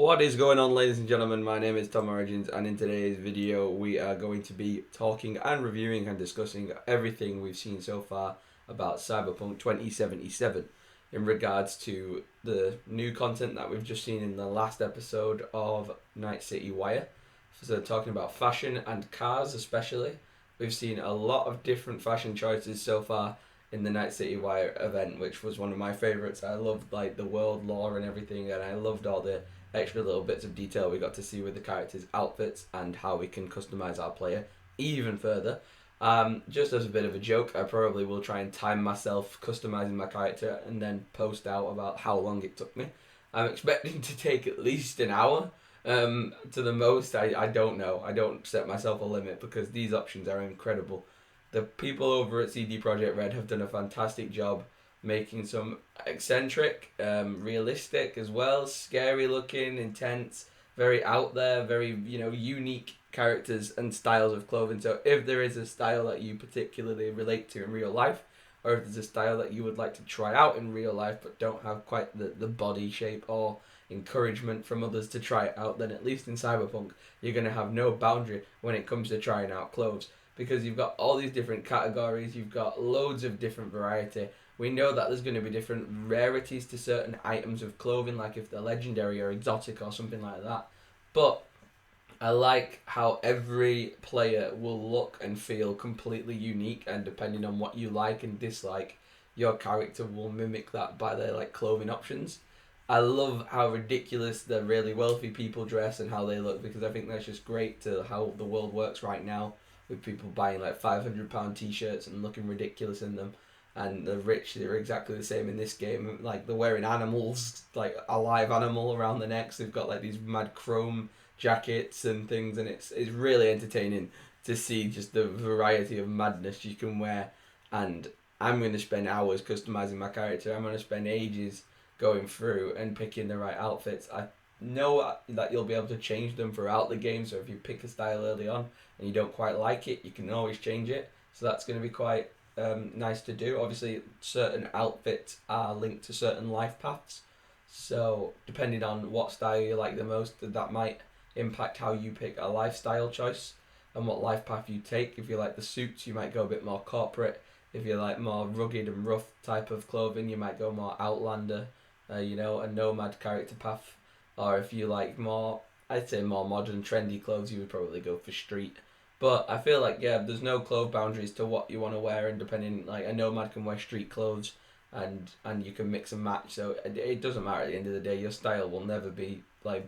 What is going on, ladies and gentlemen? My name is Tom Origins, and in today's video we are going to be talking and reviewing and discussing everything we've seen so far about Cyberpunk 2077 in regards to the new content that we've just seen in the last episode of Night City Wire. So talking about fashion and cars especially. We've seen a lot of different fashion choices so far in the Night City Wire event, which was one of my favourites. I loved the world lore and everything, and I loved all the extra little bits of detail we got to see with the characters' outfits and how we can customize our player even further. Just as a bit of a joke, I probably will try and time myself customizing my character and then post out about how long it took me. I'm expecting to take at least an hour. To the most, I don't know. I don't set myself a limit because these options are incredible. The people over at CD Projekt Red have done a fantastic job making some eccentric, realistic as well, scary looking, intense, very out there, very unique characters and styles of clothing. So if there is a style that you particularly relate to in real life, or if there's a style that you would like to try out in real life but don't have quite the body shape or encouragement from others to try it out, then at least in Cyberpunk you're going to have no boundary when it comes to trying out clothes, because you've got all these different categories, you've got loads of different variety. We know that there's going to be different rarities to certain items of clothing, like if they're legendary or exotic or something like that. But I like how every player will look and feel completely unique, and depending on what you like and dislike, your character will mimic that by their clothing options. I love how ridiculous the really wealthy people dress and how they look, because I think that's just great to how the world works right now, with people buying £500 t-shirts and looking ridiculous in them. And the rich, they're exactly the same in this game. They're wearing animals, a live animal around the necks. They've got these mad chrome jackets and things, and it's really entertaining to see just the variety of madness you can wear. And I'm going to spend hours customizing my character. I'm going to spend ages going through and picking the right outfits. I know that you'll be able to change them throughout the game, so if you pick a style early on and you don't quite like it, you can always change it. So that's going to be quite nice to do. Obviously, certain outfits are linked to certain life paths, so depending on what style you like the most, that might impact how you pick a lifestyle choice and what life path you take. If you like the suits, you might go a bit more corporate. If you like more rugged and rough type of clothing, you might go more outlander, a nomad character path. Or if you like more, I'd say more modern trendy clothes, you would probably go for street. But I feel there's no clothes boundaries to what you want to wear, and depending, a nomad can wear street clothes, and you can mix and match. So it doesn't matter at the end of the day. Your style will never be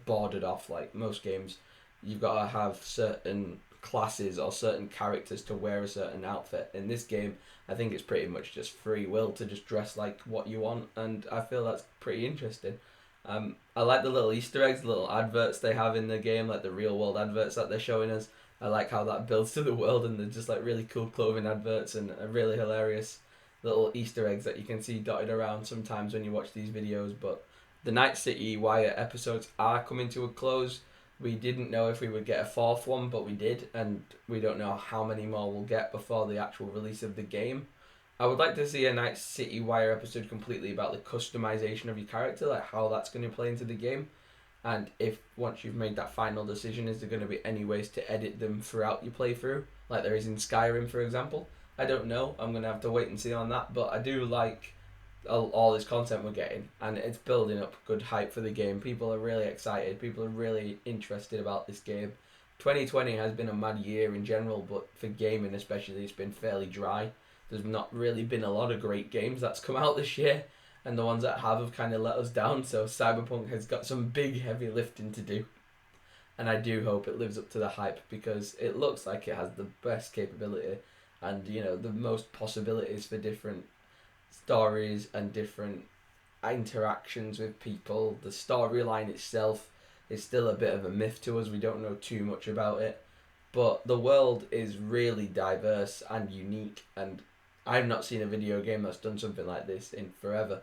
bordered off like most games. You've got to have certain classes or certain characters to wear a certain outfit. In this game, I think it's pretty much just free will to just dress like what you want, and I feel that's pretty interesting. I like the little Easter eggs, the little adverts they have in the game, like the real world adverts that they're showing us. I like how that builds to the world, and they're just really cool clothing adverts and really hilarious little Easter eggs that you can see dotted around sometimes when you watch these videos. But the Night City Wire episodes are coming to a close. We didn't know if we would get a fourth one, but we did, and we don't know how many more we'll get before the actual release of the game. I would like to see a Night City Wire episode completely about the customization of your character, how that's going to play into the game. And if once you've made that final decision, is there going to be any ways to edit them throughout your playthrough, like there is in Skyrim, for example? I don't know. I'm going to have to wait and see on that. But I do like all this content we're getting, and it's building up good hype for the game. People are really excited. People are really interested about this game. 2020 has been a mad year in general, but for gaming especially, it's been fairly dry. There's not really been a lot of great games that's come out this year, and the ones that have kind of let us down. So Cyberpunk has got some big heavy lifting to do, and I do hope it lives up to the hype, because it looks like it has the best capability and the most possibilities for different stories and different interactions with people. The storyline itself is still a bit of a myth to us. We don't know too much about it, but the world is really diverse and unique, and I've not seen a video game that's done something like this in forever.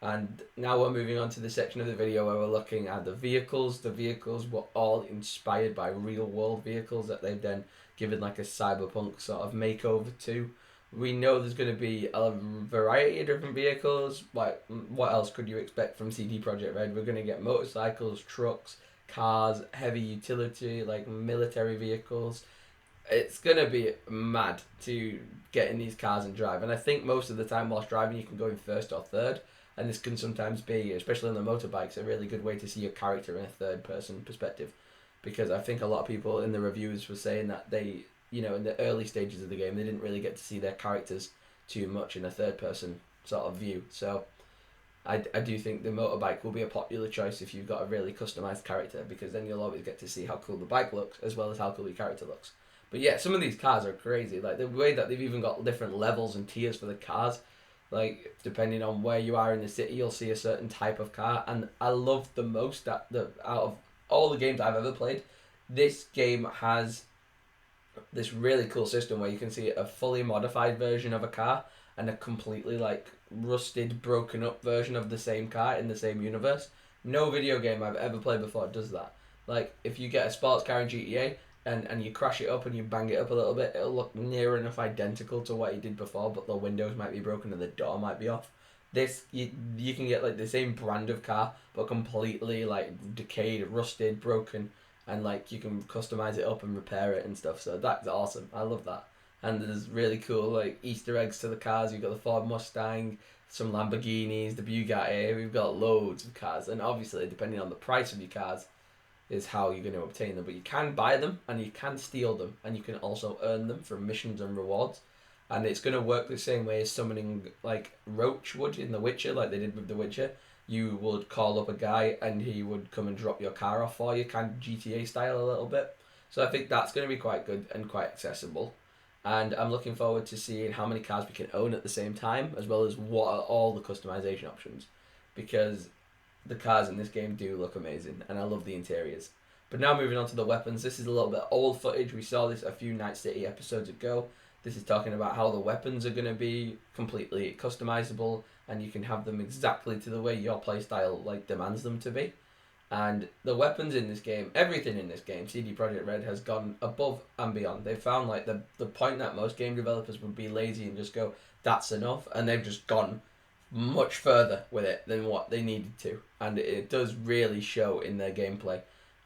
And now we're moving on to the section of the video where we're looking at the vehicles. The vehicles were all inspired by real world vehicles that they've then given a cyberpunk sort of makeover to. We know there's going to be a variety of different vehicles. What else could you expect from CD Projekt Red? We're going to get motorcycles, trucks, cars, heavy utility, like military vehicles. It's gonna be mad to get in these cars and drive. And I think most of the time whilst driving you can go in first or third. And this can sometimes be, especially on the motorbikes, a really good way to see your character in a third person perspective. Because I think a lot of people in the reviews were saying that they, in the early stages of the game, they didn't really get to see their characters too much in a third person sort of view. So I do think the motorbike will be a popular choice if you've got a really customized character, because then you'll always get to see how cool the bike looks as well as how cool your character looks. But yeah, some of these cars are crazy. Like the way that they've even got different levels and tiers for the cars. Like depending on where you are in the city, you'll see a certain type of car. And I love the most that out of all the games I've ever played, this game has this really cool system where you can see a fully modified version of a car and a completely like rusted, broken up version of the same car in the same universe. No video game I've ever played before does that. Like if you get a sports car in GTA and you crash it up and you bang it up a little bit, it'll look near enough identical to what you did before, but the windows might be broken and the door might be off. This you can get like the same brand of car but completely like decayed, rusted, broken, and like you can customize it up and repair it and stuff. So that's awesome. I love that. And there's really cool like Easter eggs to the cars. You've got the Ford Mustang, some Lamborghinis, the Bugatti. We've got loads of cars, and obviously depending on the price of your cars is how you're going to obtain them. But you can buy them and you can steal them, and you can also earn them from missions and rewards. And it's going to work the same way as summoning like Roach would in The Witcher, like they did with The Witcher. You would call up a guy and he would come and drop your car off for you, kind of GTA style a little bit. So I think that's going to be quite good and quite accessible. And I'm looking forward to seeing how many cars we can own at the same time, as well as what are all the customization options. Because the cars in this game do look amazing, and I love the interiors. But now moving on to the weapons, this is a little bit old footage. We saw this a few Night City episodes ago. This is talking about how the weapons are going to be completely customizable, and you can have them exactly to the way your playstyle like demands them to be. And the weapons in this game, everything in this game, CD Projekt Red has gone above and beyond. They've found like the point that most game developers would be lazy and just go, that's enough, and they've just gone much further with it than what they needed to. And it does really show in their gameplay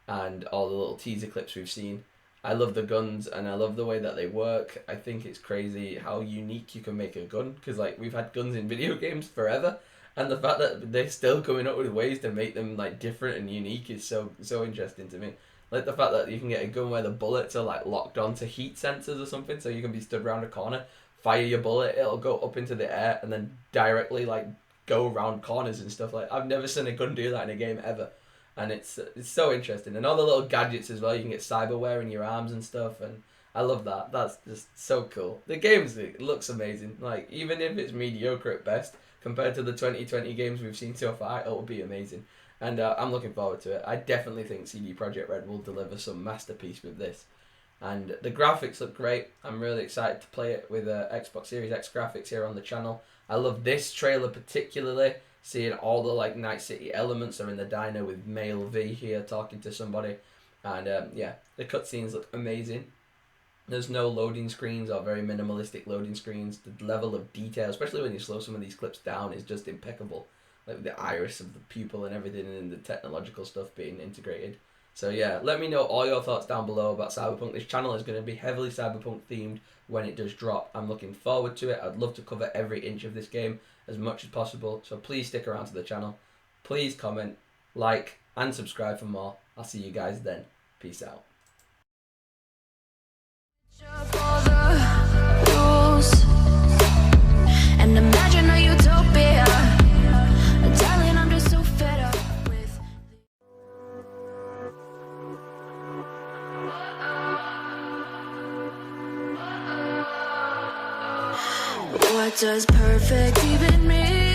and all the little teaser clips we've seen. I love the guns and I love the way that they work. I think it's crazy how unique you can make a gun, because like we've had guns in video games forever, and the fact that they're still coming up with ways to make them like different and unique is so interesting to me. Like the fact that you can get a gun where the bullets are like locked onto heat sensors or something, so you can be stood around a corner, fire your bullet, it'll go up into the air and then directly like go around corners and stuff. Like I've never seen a gun do that in a game ever. And it's so interesting. And all the little gadgets as well. You can get cyberware in your arms and stuff. And I love that. That's just so cool. The game looks amazing. Like, even if it's mediocre at best, compared to the 2020 games we've seen so far, it will be amazing. And I'm looking forward to it. I definitely think CD Projekt Red will deliver some masterpiece with this. And the graphics look great. I'm really excited to play it with Xbox Series X graphics here on the channel. I love this trailer particularly. Seeing all the like Night City elements are in the diner with Male V here talking to somebody. And yeah, the cutscenes look amazing. There's no loading screens or very minimalistic loading screens. The level of detail, especially when you slow some of these clips down, is just impeccable. Like the iris of the pupil and everything, and the technological stuff being integrated. So yeah, let me know all your thoughts down below about Cyberpunk. This channel is going to be heavily Cyberpunk themed when it does drop. I'm looking forward to it. I'd love to cover every inch of this game as much as possible. So please stick around to the channel. Please comment, like, and subscribe for more. I'll see you guys then. Peace out. And imagine a utopia. Darling, I'm just so fed up with. What does perfect even mean?